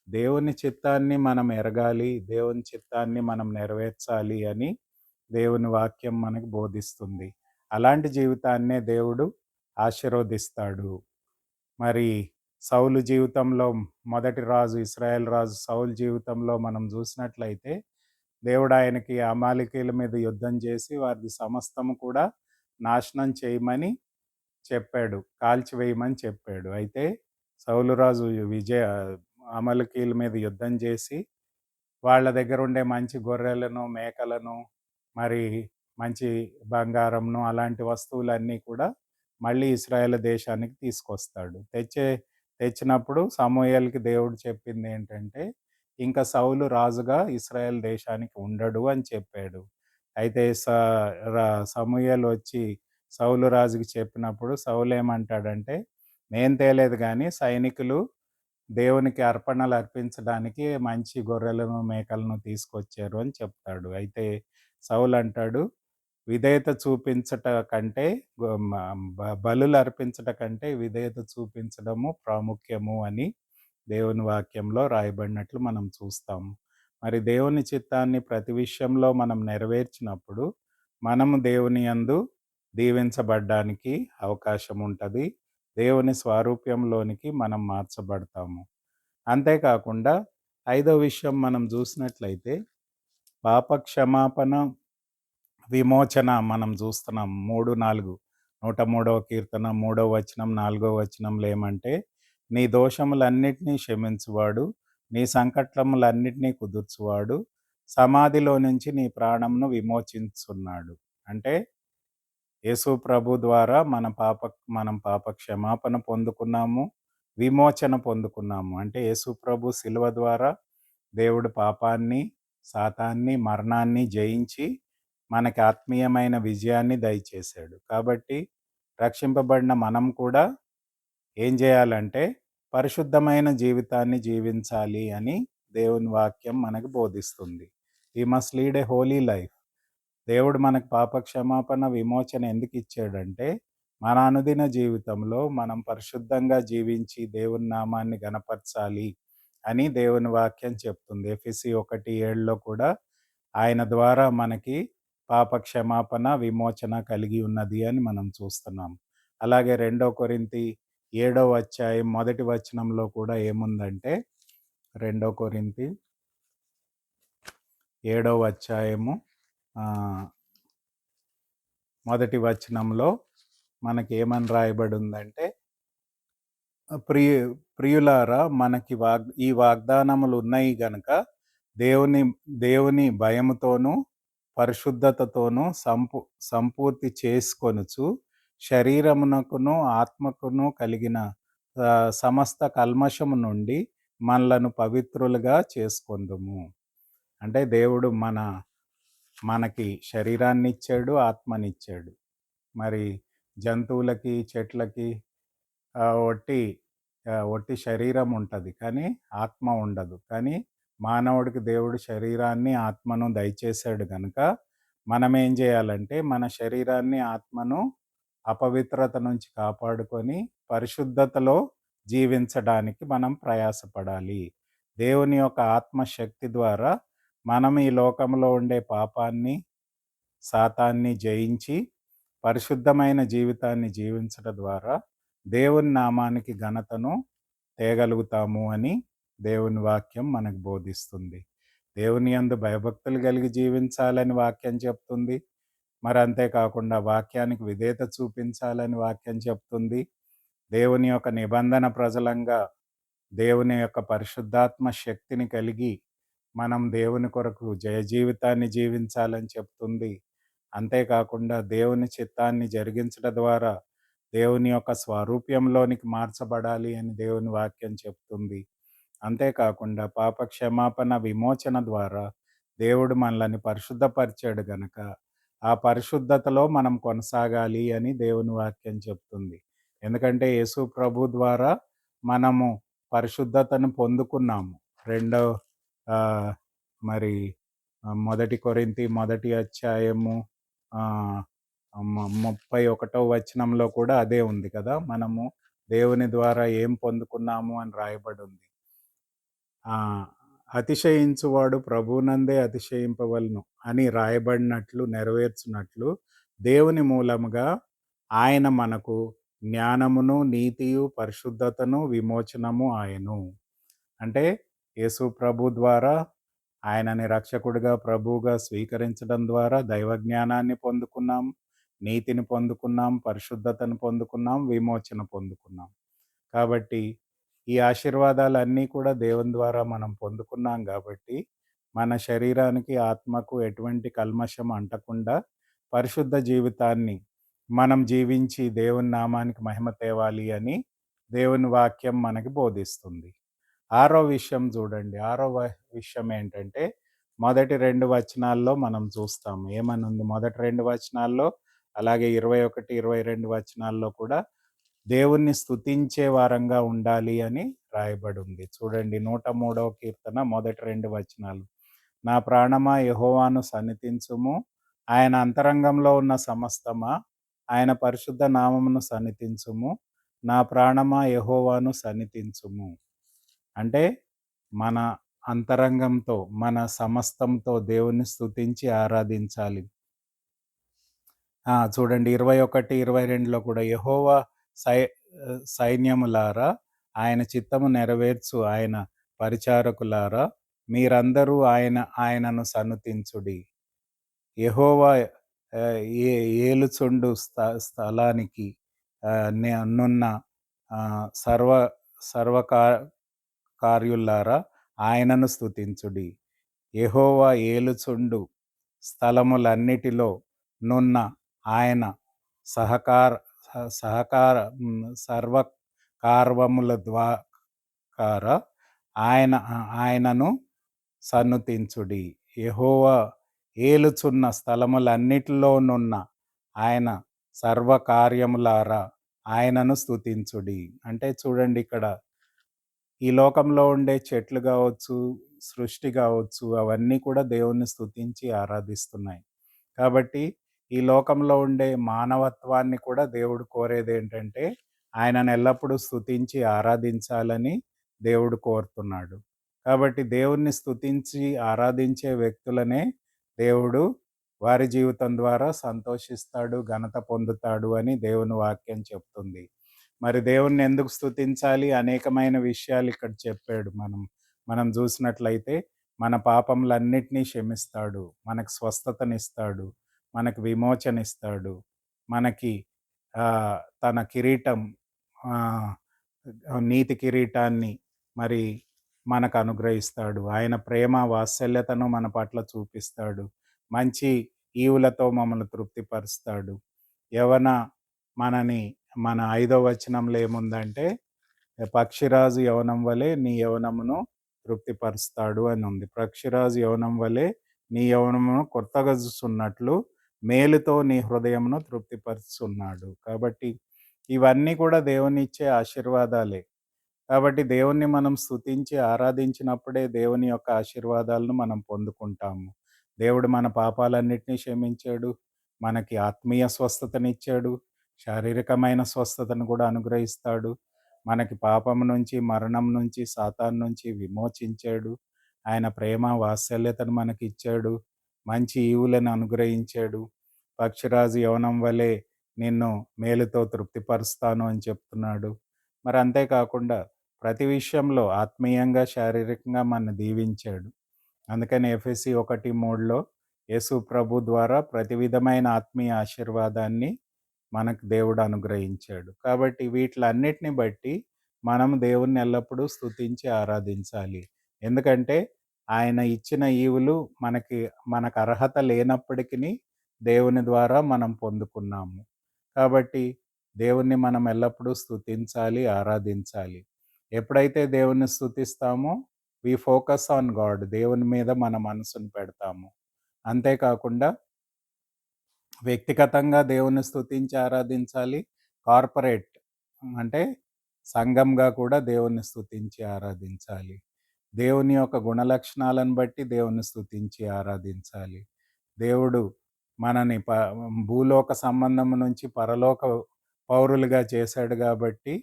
A: దేవుని చిత్తాన్ని మనం ఎరగాలి, దేవుని చిత్తాన్ని మనం నెరవేర్చాలి అని దేవుని వాక్యం మనకు బోధిస్తుంది. అలాంటి జీవితాన్నే దేవుడు ఆశీర్వదిస్తాడు. మరి సౌలు జీవితంలో మొదటి రాజు, ఇశ్రాయేల్ రాజు సౌలు జీవితంలో మనం చూసినట్లయితే దేవుడు ఆయనకి అమాలేకీయుల మీద యుద్ధం చేసి వారిది సమస్తము కూడా నాశనం చేయమని చెప్పాడు, కాల్చివేయమని చెప్పాడు. అయితే సౌలు రాజు అమాలేకీయుల మీద యుద్ధం చేసి వాళ్ళ దగ్గర ఉండే మంచి గొర్రెలను, మేకలను, మరి మంచి బంగారంను అలాంటి వస్తువులన్నీ కూడా మళ్ళీ ఇశ్రాయేలు దేశానికి తీసుకొస్తాడు. తెచ్చినప్పుడు సమూయేలుకి దేవుడు చెప్పింది ఏంటంటే, ఇంకా సౌలు రాజుగా ఇశ్రాయేల్ దేశానికి ఉండడు అని చెప్పాడు. అయితే సమూయేలు వచ్చి సౌలు రాజుకి చెప్పినప్పుడు సౌలు ఏమంటాడంటే, నేను తేలేదు కానీ సైనికులు దేవునికి అర్పణలు అర్పించడానికి మంచి గొర్రెలను, మేకలను తీసుకొచ్చారు అని చెప్తాడు. అయితే సౌలు అంటాడు, విధేయత చూపించట కంటే బలులు అర్పించట కంటే విధేయత చూపించడము ప్రాముఖ్యము అని దేవుని వాక్యంలో రాయబడినట్లు మనం చూస్తాము. మరి దేవుని చిత్తాన్ని ప్రతి విషయంలో మనం నెరవేర్చినప్పుడు మనము దేవుని యందు దీవించబడ్డానికి అవకాశం ఉంటుంది. దేవుని స్వారూప్యంలోనికి మనం మార్చబడతాము. అంతేకాకుండా 5వ విషయం మనం చూసినట్లయితే పాప క్షమాపణ, విమోచన మనం చూస్తున్నాం. 3:4 103వ కీర్తన 3వ వచనం 4వ వచనంలో ఏమంటే, నీ దోషములన్నిటినీ క్షమించువాడు, నీ సంకటములన్నిటినీ కుదుర్చువాడు, సమాధిలో నుంచి నీ ప్రాణంను విమోచించున్నాడు. అంటే యేసు ప్రభు ద్వారా మనం పాప క్షమాపణ పొందుకున్నాము, విమోచన పొందుకున్నాము. అంటే యేసు ప్రభు శిలువ ద్వారా దేవుడు పాపాన్ని, సాతాన్ని, మరణాన్ని జయించి మనకి ఆత్మీయమైన విజయాన్ని దయచేశాడు. కాబట్టి రక్షింపబడిన మనం కూడా ఏం చేయాలంటే పరిశుద్ధమైన జీవితాన్ని జీవించాలి అని దేవుని వాక్యం మనకు బోధిస్తుంది. We must lead a holy life. దేవుడు మనకు పాప క్షమాపణ, విమోచన ఎందుకు ఇచ్చాడంటే మన అనుదిన జీవితంలో మనం పరిశుద్ధంగా జీవించి దేవుని నామాన్ని గణపరచాలి అని దేవుని వాక్యం చెప్తుంది. ఎఫెసీ 1:7లో కూడా ఆయన ద్వారా మనకి పాప క్షమాపణ, విమోచన కలిగి ఉన్నది అని మనం చూస్తున్నాం. అలాగే 2 కొరింథీ 7వ అధ్యాయం మొదటి వచనంలో కూడా ఏముందంటే 2 కొరింథీ 7వ అధ్యాయము మొదటి వచనంలో మనకి ఏమని రాయబడి ఉందంటే, ప్రియులారా మనకి ఈ వాగ్దానములు ఉన్నాయి గనక దేవుని భయముతోనూ పరిశుద్ధతతోనూ సంపూర్తి చేసుకొనుచు శరీరమునకును ఆత్మకును కలిగిన సమస్త కల్మషము నుండి మనలను పవిత్రులుగా చేసుకొందుము. అంటే దేవుడు మనకి శరీరాన్ని ఇచ్చాడు, ఆత్మనిచ్చాడు. మరి జంతువులకి, చెట్లకి ఒట్టి శరీరం ఉంటుంది, కానీ ఆత్మ ఉండదు. కానీ మానవుడికి దేవుడు శరీరాన్ని, ఆత్మను దయచేశాడు కనుక మనం ఏం చేయాలంటే మన శరీరాన్ని, ఆత్మను అపవిత్రత నుంచి కాపాడుకొని పరిశుద్ధతలో జీవించడానికి మనం ప్రయాసపడాలి. దేవుని యొక్క ఆత్మశక్తి ద్వారా మనం ఈ లోకంలో ఉండే పాపాన్ని, సాతాన్ని జయించి పరిశుద్ధమైన జీవితాన్ని జీవించడం ద్వారా దేవుని నామానికి ఘనతను తేగలుగుతాము అని దేవుని వాక్యం మనకు బోధిస్తుంది. దేవుని యందు భయభక్తులు కలిగి జీవించాలని వాక్యం చెప్తుంది. మరి అంతే కాకుండా వాక్యానికి విధేయత చూపించాలని వాక్యం చెప్తుంది. దేవుని యొక్క నిబంధన ప్రజలంగా దేవుని యొక్క పరిశుద్ధాత్మ శక్తిని కలిగి మనం దేవుని కొరకు జయ జీవితాన్ని జీవించాలని చెప్తుంది. అంతేకాకుండా దేవుని చిత్తాన్ని జరిగించడం ద్వారా దేవుని యొక్క స్వారూప్యంలోనికి మార్చబడాలి అని దేవుని వాక్యం చెప్తుంది. అంతేకాకుండా పాప క్షమాపణ విమోచన ద్వారా దేవుడు మనల్ని పరిశుద్ధపరిచాడు గనక ఆ పరిశుద్ధతలో మనం కొనసాగాలి అని దేవుని వాక్యం చెప్తుంది. ఎందుకంటే యేసు ప్రభు ద్వారా మనము పరిశుద్ధతను పొందుకున్నాము. రెండో ఆహ్, మరి మొదటి కొరింథీ మొదటి అధ్యాయము ఆహ్, 31వ వచనంలో కూడా అదే ఉంది కదా! మనము దేవుని ద్వారా ఏం పొందుకున్నాము అని రాయబడుంది. ఆ! అతిశయించువాడు ప్రభువునందే అతిశయింపవలెను అని రాయబడినట్లు నెరవేర్చునట్లు దేవుని మూలముగా ఆయన మనకు జ్ఞానమును, నీతియు, పరిశుద్ధతను, విమోచనము ఆయను. అంటే యేసు ప్రభు ద్వారా ఆయనని రక్షకుడిగా, ప్రభువుగా స్వీకరించడం ద్వారా దైవ జ్ఞానాన్ని పొందుకున్నాం, నీతిని పొందుకున్నాం, పరిశుద్ధతను పొందుకున్నాం, విమోచన పొందుకున్నాం. కాబట్టి ఈ ఆశీర్వాదాలన్నీ కూడా దేవుని ద్వారా మనం పొందుకున్నాం గాబట్టి, మన శరీరానికి, ఆత్మకు ఎటువంటి కల్మషం అంటకుండా పరిశుద్ధ జీవితాన్ని మనం జీవించి దేవుని నామానికి మహిమ తేవాలి అని దేవుని వాక్యం మనకి బోధిస్తుంది. ఆరో విషయం చూడండి. విషయం ఏంటంటే, మొదటి 2 వచనాల్లో మనం చూస్తాం. ఏమనుంది మొదటి 2 వచనాల్లో, అలాగే 21, 22 వచనాల్లో కూడా దేవుణ్ణి స్తుతించే వారంగా ఉండాలి అని రాయబడుంది. చూడండి 103వ కీర్తన మొదటి 2 వచనాలు. నా ప్రాణమా యెహోవాను సన్నిధించుము, ఆయన అంతరంగంలో ఉన్న సమస్తమా ఆయన పరిశుద్ధ నామమును సన్నిధించుము. నా ప్రాణమా యెహోవాను సన్నిధించుము. అంటే మన అంతరంగంతో, మన సమస్తంతో దేవుణ్ణి స్తుతించి ఆరాధించాలి. చూడండి 21, 22లో కూడా యెహోవా సై సైన్యములారా, ఆయన చిత్తము నెరవేర్చు ఆయన పరిచారకులారా, మీరందరూ ఆయనను సన్నుతించుడి. యెహోవా ఏ ఏలుచుండు స్థలానికి నున్న సర్వ సర్వకా కార్యులారా ఆయనను స్తుతించుడి. యెహోవా ఏలుచుండు స్థలములన్నిటిలో నున్న ఆయన సహకార సహకార సర్వ కార్వముల ద్వార ఆయనను సన్నుతించుడి. యెహోవా ఏలుచున్న స్థలములన్నిటిలోనున్న ఆయన సర్వకార్యములారా ఆయనను స్తుతించుడి. అంటే చూడండి ఇక్కడ ఈ లోకంలో ఉండే చెట్లు గావచ్చు, సృష్టి గావచ్చు, అవన్నీ కూడా దేవుణ్ణి స్తుతించి ఆరాధిస్తున్నాయి. కాబట్టి ఈ లోకంలో ఉండే మానవత్వాన్ని కూడా దేవుడు కోరేదేంటంటే, ఆయనను ఎల్లప్పుడూ స్తుతించి ఆరాధించాలని దేవుడు కోరుతున్నాడు. కాబట్టి దేవుణ్ణి స్తుతించి ఆరాధించే వ్యక్తులనే దేవుడు వారి జీవితం ద్వారా సంతోషిస్తాడు, ఘనత పొందుతాడు అని దేవుని వాక్యం చెప్తుంది. మరి దేవుణ్ణి ఎందుకు స్తుతించాలి? అనేకమైన విషయాలు ఇక్కడ చెప్పాడు. మనం చూసినట్లయితే మన పాపములన్నిటినీ క్షమిస్తాడు, మనకు స్వస్థతనిస్తాడు, మనకు విమోచనిస్తాడు, మనకి తన కిరీటం ఆహ్, నీతి కిరీటాన్ని మరి మనకు అనుగ్రహిస్తాడు. ఆయన ప్రేమ, వాత్సల్యతను మన పట్ల చూపిస్తాడు. మంచి ఈవులతో మమ్మల్ని తృప్తిపరుస్తాడు. యెవన మనని మన 5వ వచనంలో ఏముందంటే, పక్షిరాజు యవనం వలె నీ యవనమును తృప్తిపరుస్తాడు అని ఉంది. పక్షిరాజు యవనం వలె నీ యవనమును కొత్తగజుచున్నట్లు మేలుతో నీ హృదయమును తృప్తిపరుచున్నాడు. కాబట్టి ఇవన్నీ కూడా దేవునిచ్చే ఆశీర్వాదాలే. కాబట్టి దేవుణ్ణి మనం స్తుతించి ఆరాధించినప్పుడే దేవుని యొక్క ఆశీర్వాదాలను మనం పొందుకుంటాము. దేవుడు మన పాపాలన్నిటినీ క్షమించాడు. మనకి ఆత్మీయ స్వస్థతనిచ్చాడు. శారీరకమైన స్వస్థతను కూడా అనుగ్రహిస్తాడు. మనకి పాపం నుంచి, మరణం నుంచి, సాతాను నుంచి విమోచించాడు. ఆయన ప్రేమ, వాత్సల్యతను మనకిచ్చాడు. మంచి ఈవులను అనుగ్రహించాడు. పక్షిరాజు యవనం వలె నిన్ను మేలుతో తృప్తిపరుస్తాను అని చెప్తున్నాడు. మరి అంతేకాకుండా ప్రతి విషయంలో ఆత్మీయంగా, శారీరకంగా మనల్ని దీవించాడు. అందుకని ఎఫెసీ 1:3లో యేసు ప్రభు ద్వారా ప్రతి విధమైన ఆత్మీయ ఆశీర్వాదాన్ని మనకు దేవుడు అనుగ్రహించాడు. కాబట్టి వీటిలన్నిటిని బట్టి మనం దేవుణ్ణి ఎల్లప్పుడూ స్తుతించి ఆరాధించాలి. ఎందుకంటే ఆయన ఇచ్చిన ఈవులు మనకు అర్హత లేనప్పటికిని దేవుని ద్వారా మనం పొందుకున్నాము. కాబట్టి దేవుణ్ణి మనం ఎల్లప్పుడూ స్తుతించాలి, ఆరాధించాలి. ఎప్పుడైతే దేవుణ్ణి స్తుతిస్తామో వి ఫోకస్ ఆన్ గాడ్, దేవుని మీద మన మనసును పెడతాము. అంతేకాకుండా వ్యక్తిగతంగా దేవుని స్తుతించి ఆరాధించాలి. కార్పొరేట్ అంటే సంఘంగా కూడా దేవుని స్తుతించి ఆరాధించాలి. దేవుని యొక్క గుణలక్షణాలను బట్టి దేవుని స్తుతించి ఆరాధించాలి. దేవుడు మనని భూలోక సంబంధం నుంచి పరలోక పౌరులుగా చేశాడు కాబట్టి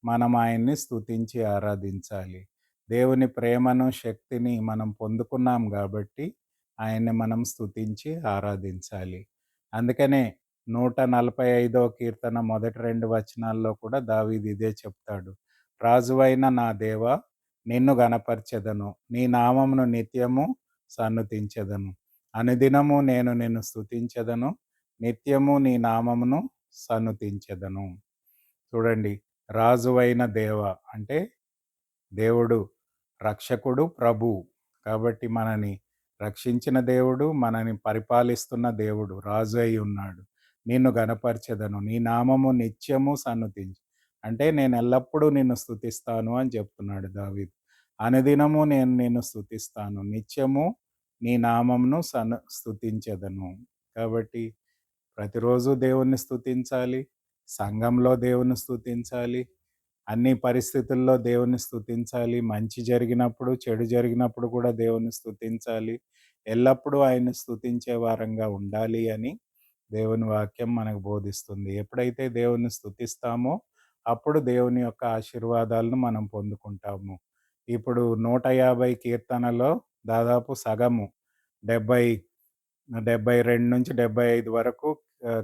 A: మనం ఆయన్ని స్తుతించి ఆరాధించాలి. దేవుని ప్రేమను, శక్తిని మనం పొందుకున్నాం కాబట్టి ఆయన్ని మనం స్తుతించి ఆరాధించాలి. అందుకనే 145వ కీర్తన మొదటి 2 వచనాల్లో కూడా దావీదు ఇదే చెప్తాడు. రాజువైన నా దేవా, నిన్ను గనపరచెదను, నీ నామమును నిత్యము సన్నుతించెదను. అనుదినము నేను నిన్ను స్తుతించెదను, నిత్యము నీ నామమును సన్నుతించెదను. చూడండి, రాజువైన దేవ అంటే దేవుడు రక్షకుడు, ప్రభువు. కాబట్టి మనని రక్షించిన దేవుడు, మనని పరిపాలిస్తున్న దేవుడు, రాజు అయి ఉన్నాడు. నిన్ను గనపరచెదను, నీ నామము నిత్యము సన్నుతించు. అంటే నేను ఎల్లప్పుడూ నిన్ను స్తుతిస్తాను అని చెప్తున్నాడు దావీదు. అనుదినము నేను నిన్ను స్తుతిస్తాను, నిత్యము నీ నామమును స్తుతించెదను. కాబట్టి ప్రతిరోజు దేవుణ్ణి స్తుతించాలి, సంఘంలో దేవుని స్తుతించాలి, అన్ని పరిస్థితుల్లో దేవుని స్తుతించాలి. మంచి జరిగినప్పుడు, చెడు జరిగినప్పుడు కూడా దేవుని స్తుతించాలి. ఎల్లప్పుడూ ఆయన్ని స్తుతించే వారంగా ఉండాలి అని దేవుని వాక్యం మనకు బోధిస్తుంది. ఎప్పుడైతే దేవుని స్తుతిస్తామో అప్పుడు దేవుని యొక్క ఆశీర్వాదాలను మనం పొందుకుంటాము. ఇప్పుడు 150 కీర్తనలో దాదాపు సగము 70 72-75 వరకు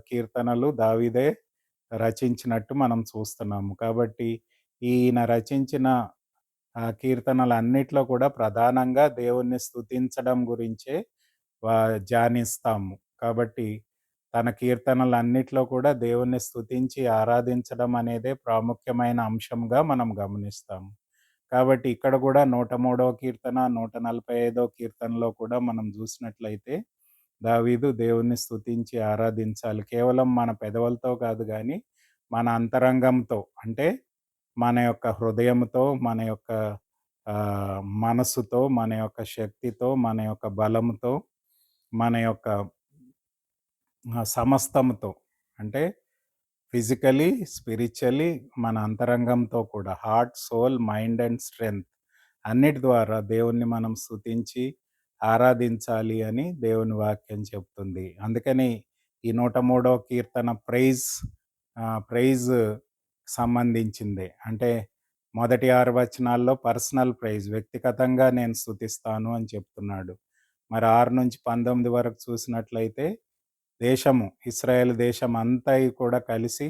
A: కీర్తనలు దావీదే రచించినట్టు మనం చూస్తున్నాము. కాబట్టి ఈయన రచించిన కీర్తనలన్నిట్లో కూడా ప్రధానంగా దేవుణ్ణి స్తుతించడం గురించే ధ్యానిస్తాము. కాబట్టి తన కీర్తనలన్నిట్లో కూడా దేవుణ్ణి స్తుతించి ఆరాధించడం అనేదే ప్రాముఖ్యమైన అంశంగా మనం గమనిస్తాము. కాబట్టి ఇక్కడ కూడా 103వ కీర్తన, 145వ కీర్తనలో కూడా మనం చూసినట్లయితే దావీదు దేవుణ్ణి స్తుతించి ఆరాధించాలి. కేవలం మన పెదవులతో కాదు గానీ, మన అంతరంగంతో, అంటే మన యొక్క హృదయంతో, మన యొక్క మనసుతో, మన యొక్క శక్తితో, మన యొక్క బలంతో, మన యొక్క సమస్తముతో, అంటే ఫిజికలీ, స్పిరిచువల్లీ, మన అంతరంగంతో కూడా, heart, soul, mind and strength అన్నిటి ద్వారా దేవుణ్ణి మనం స్తుతించి ఆరాధించాలి అని దేవుని వాక్యం చెప్తుంది. అందుకని ఈ 103వ కీర్తన ప్రైజ్ సంబంధించిందే. అంటే మొదటి 6 వచనాల్లో పర్సనల్ ప్రైజ్, వ్యక్తిగతంగా నేను స్తుతిస్తాను అని చెప్తున్నాడు. మరి 6-19 వరకు చూసినట్లయితే దేశము, ఇశ్రాయేలు దేశం అంతా కూడా కలిసి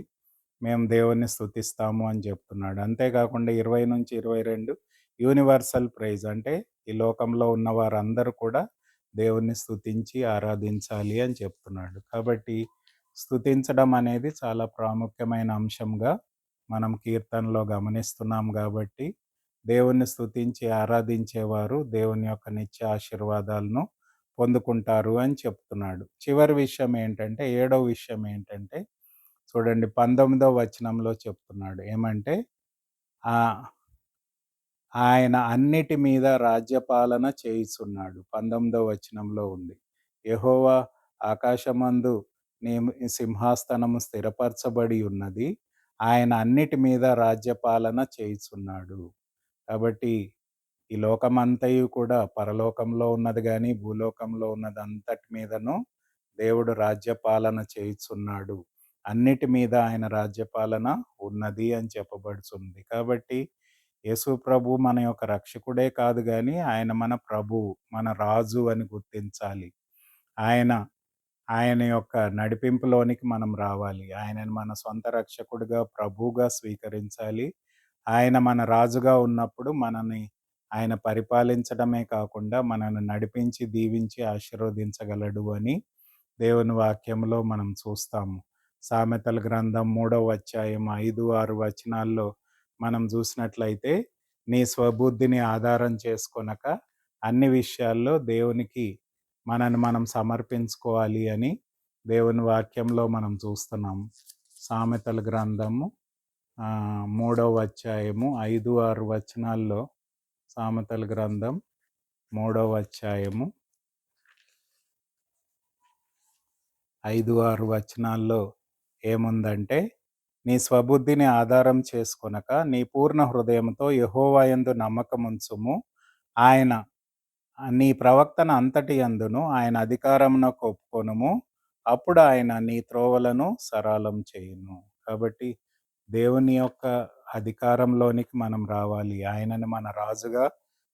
A: మేము దేవుణ్ణి స్తుతిస్తాము అని చెప్తున్నాడు. అంతేకాకుండా 20-22 యూనివర్సల్ ప్రైజ్, అంటే ఈ లోకంలో ఉన్న వారందరూ కూడా దేవుణ్ణి స్తుతించి ఆరాధించాలి అని చెప్తున్నాడు. కాబట్టి స్తుతించడం అనేది చాలా ప్రాముఖ్యమైన అంశంగా మనం కీర్తనలో గమనిస్తున్నాం. కాబట్టి దేవుణ్ణి స్తుతించి ఆరాధించేవారు దేవుని యొక్క నిత్య ఆశీర్వాదాలను పొందుకుంటారు అని చెప్తున్నాడు. చివరి విషయం ఏంటంటే, 7వ విషయం ఏంటంటే, చూడండి 19వ వచనంలో చెప్తున్నాడు ఏమంటే, ఆయన అన్నిటి మీద రాజ్యపాలన చేయుచున్నాడు. 19వ వచనంలో ఉంది. యెహోవా ఆకాశమందు నీ సింహాసనము స్థిరపరచబడి ఉన్నది, ఆయన అన్నిటి మీద రాజ్యపాలన చేయుచున్నాడు. కాబట్టి ఈ లోకమంతయు కూడా, పరలోకంలో ఉన్నది గాని, భూలోకంలో ఉన్నదంతటి మీదను దేవుడు రాజ్యపాలన చేయుచున్నాడు. అన్నిటి మీద ఆయన రాజ్యపాలన ఉన్నది అని చెప్పబడుతుంది. కాబట్టి యేసు ప్రభు మన యొక్క రక్షకుడే కాదు గాని, ఆయన మన ప్రభువు, మన రాజు అని గుర్తించాలి. ఆయన యొక్క నడిపింపులోనికి మనం రావాలి. ఆయనను మన సొంత రక్షకుడిగా, ప్రభువుగా స్వీకరించాలి. ఆయన మన రాజుగా ఉన్నప్పుడు మనని ఆయన పరిపాలించడమే కాకుండా మనల్ని నడిపించి, దీవించి, ఆశీర్వదించగలడు అని దేవుని వాక్యంలో మనం చూస్తాము. సామెతల గ్రంథం 3వ అధ్యాయం 5, 6 వచనాల్లో మనం చూసినట్లయితే, నీ స్వబుద్ధిని ఆధారం చేసుకొనక అన్ని విషయాల్లో దేవునికి మనల్ని మనం సమర్పించుకోవాలి అని దేవుని వాక్యంలో మనం చూస్తున్నాము. సామెతల గ్రంథము 3వ అధ్యాయము 5, 6 వచనాల్లో సామెతల గ్రంథం 3వ అధ్యాయము 5, 6 వచనాల్లో ఏముందంటే, నీ స్వబుద్ధిని ఆధారం చేసుకొనక నీ పూర్ణ హృదయంతో యెహోవా యందు నమ్మకముంచుము. ఆయన నీ ప్రవర్తన అంతటి యందును ఆయన అధికారమునకు ఒప్పుకొనుము. అప్పుడు ఆయన నీ త్రోవలను సరళం చేయును. కాబట్టి దేవుని యొక్క అధికారంలోనికి మనం రావాలి. ఆయనను మన రాజుగా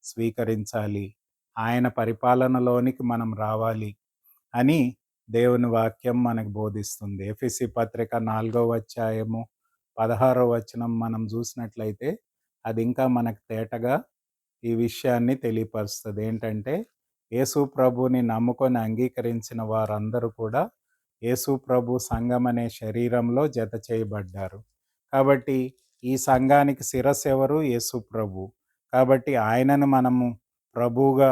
A: స్వీకరించాలి. ఆయన పరిపాలనలోనికి మనం రావాలి అని దేవుని వాక్యం మనకు బోధిస్తుంది. ఎఫెసీ పత్రిక 4వ అధ్యాయము 16వ వచనం మనం చూసినట్లయితే అది ఇంకా మనకు తేటగా ఈ విషయాన్ని తెలియపరుస్తుంది. ఏంటంటే, యేసు ప్రభుని నమ్ముకొని అంగీకరించిన వారందరూ కూడా యేసు ప్రభు సంఘం అనే శరీరంలో జత చేయబడ్డారు. కాబట్టి ఈ సంఘానికి శిరస్సు ఎవరు? యేసు ప్రభు. కాబట్టి ఆయనను మనము ప్రభువుగా,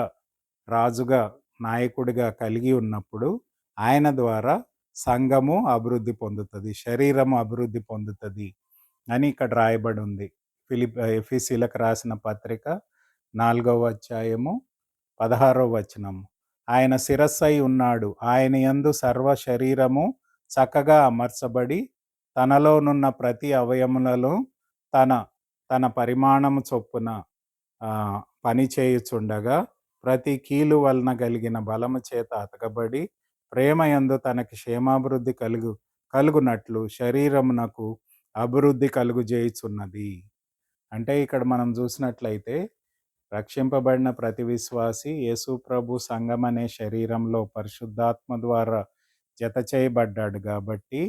A: రాజుగా, నాయకుడిగా కలిగి ఉన్నప్పుడు ఆయన ద్వారా సంఘము అభివృద్ధి పొందుతుంది, శరీరము అభివృద్ధి పొందుతుంది అని ఇక్కడ రాయబడి ఉంది. ఎఫెసీయులకు రాసిన పత్రిక 4వ అధ్యాయము 16వ వచనము. ఆయన శిరస్సై ఉన్నాడు. ఆయన యందు సర్వ శరీరము చక్కగా అమర్చబడి తనలోనున్న ప్రతి అవయములలో తన తన పరిమాణము చొప్పున పని చేయుచుండగా ప్రతి కీలు వలన కలిగిన బలము చేత అతకబడి ప్రేమయందు తనకి క్షేమాభివృద్ధి కలుగునట్లు శరీరమునకు అభివృద్ధి కలుగుజేయుచున్నది. అంటే ఇక్కడ మనం చూసినట్లయితే, రక్షింపబడిన ప్రతి విశ్వాసి యేసు ప్రభు సంఘం అనే శరీరంలో పరిశుద్ధాత్మ ద్వారా జత చేయబడ్డాడు కాబట్టి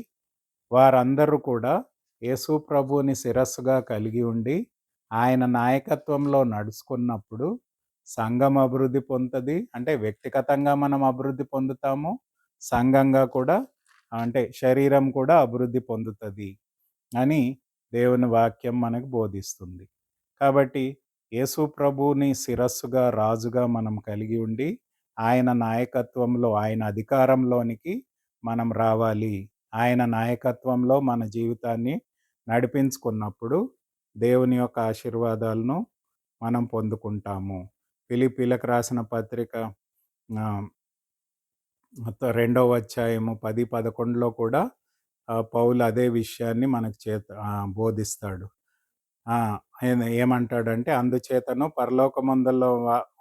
A: వారందరూ కూడా యేసు ప్రభువుని శిరస్సుగా కలిగి ఉండి ఆయన నాయకత్వంలో నడుచుకున్నప్పుడు సంఘం అభివృద్ధి పొందుతుంది. అంటే వ్యక్తిగతంగా మనం అభివృద్ధి పొందుతాము, సంఘంగా కూడా అంటే శరీరం కూడా అభివృద్ధి పొందుతుంది అని దేవుని వాక్యం మనకు బోధిస్తుంది. కాబట్టి యేసు ప్రభువుని శిరస్సుగా, రాజుగా మనం కలిగి ఉండి ఆయన నాయకత్వంలో, ఆయన అధికారంలోనికి మనం రావాలి. ఆయన నాయకత్వంలో మన జీవితాన్ని నడిపించుకున్నప్పుడు దేవుని యొక్క ఆశీర్వాదాలను మనం పొందుకుంటాము. ఫిలిప్పీలకు రాసిన పత్రిక 2వ అధ్యాయము 10, 11లో కూడా పౌలు అదే విషయాన్ని మనకు బోధిస్తాడు. ఏమంటాడంటే, అందుచేతను పరలోకమందున్న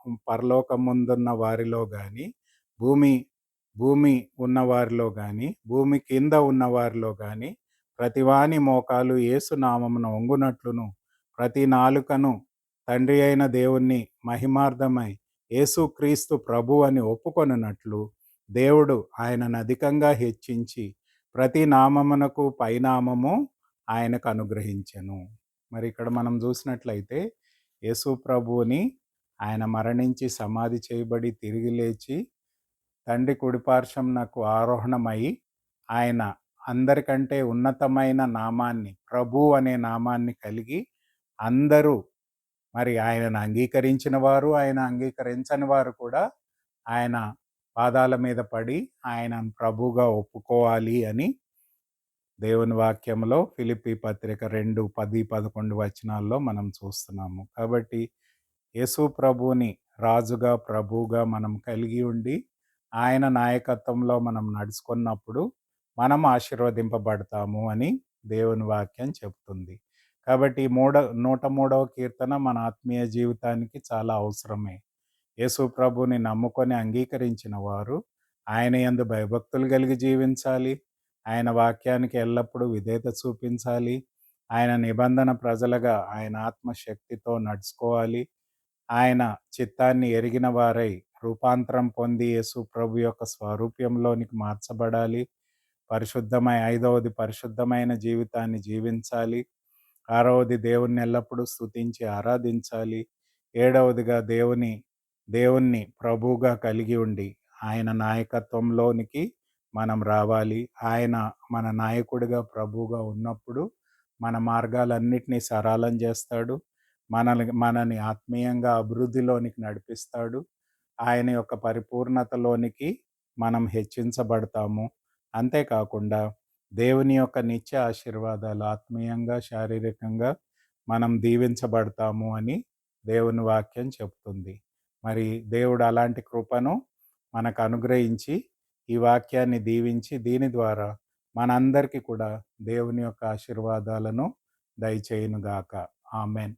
A: వారిలో గాని, భూమి ఉన్న వారిలో గాని, భూమి కింద ఉన్న వారిలో గాని ప్రతివాని మోకాలు యేసు నామమున వంగునట్లును, ప్రతి నాలుకను తండ్రి అయిన దేవుణ్ణి మహిమార్థమై యేసుక్రీస్తు ప్రభు అని ఒప్పుకొనున్నట్లు దేవుడు ఆయనను అధికంగా హెచ్చించి ప్రతి నామమునకు పైనామము ఆయనకు అనుగ్రహించెను. మరి ఇక్కడ మనం చూసినట్లయితే యేసు ప్రభువుని ఆయన మరణించి సమాధి చేయబడి తిరిగి లేచి తండ్రి కుడిపార్శ్వమునకు ఆరోహణమై ఆయన అందరికంటే ఉన్నతమైన నామాన్ని, ప్రభు అనే నామాన్ని కలిగి అందరూ మరి ఆయనను అంగీకరించిన వారు, ఆయన అంగీకరించని వారు కూడా ఆయన పాదాల మీద పడి ఆయనను ప్రభువుగా ఒప్పుకోవాలి అని దేవుని వాక్యంలో ఫిలిప్పీ పత్రిక 2, 10, 11 వచనాల్లో మనం చూస్తున్నాము. కాబట్టి యేసు ప్రభువుని రాజుగా, ప్రభువుగా మనం కలిగి ఉండి ఆయన నాయకత్వంలో మనం నడుచుకున్నప్పుడు మనం ఆశీర్వదింపబడతాము అని దేవుని వాక్యం చెప్తుంది. కాబట్టి 103వ కీర్తన మన ఆత్మీయ జీవితానికి చాలా అవసరమే. యేసు ప్రభువుని నమ్ముకొని అంగీకరించిన వారు ఆయన యందు భయభక్తులు కలిగి జీవించాలి. ఆయన వాక్యానికి ఎల్లప్పుడూ విధేయత చూపించాలి. ఆయన నిబంధన ప్రజలుగా ఆయన ఆత్మశక్తితో నడుచుకోవాలి. ఆయన చిత్తాన్ని ఎరిగిన వారై రూపాంతరం పొంది యేసు ప్రభు యొక్క స్వరూప్యంలోనికి మార్చబడాలి. ఐదవది పరిశుద్ధమైన జీవితాన్ని జీవించాలి. 6వది దేవుణ్ణి ఎల్లప్పుడూ స్తుతించి ఆరాధించాలి. ఏడవదిగా దేవుణ్ణి ప్రభువుగా కలిగి ఉండి ఆయన నాయకత్వంలోనికి మనం రావాలి. ఆయన మన నాయకుడిగా ప్రభువుగా ఉన్నప్పుడు మన మార్గాలన్నిటినీ సరళం చేస్తాడు. మనని ఆత్మీయంగా అభివృద్ధిలోనికి నడిపిస్తాడు. ఆయన యొక్క పరిపూర్ణతలోనికి మనం హెచ్చించబడతాము. అంతేకాకుండా దేవుని యొక్క నిత్య ఆశీర్వాదాలు ఆత్మీయంగా, శారీరకంగా మనం దీవించబడతాము అని దేవుని వాక్యం చెప్తుంది. మరి దేవుడు అలాంటి కృపను మనకు అనుగ్రహించి ఈ వాక్యాన్ని దీవించి దీని ద్వారా మనందరికీ కూడా దేవుని యొక్క ఆశీర్వాదాలను దయచేయునుగాక. ఆమెన్.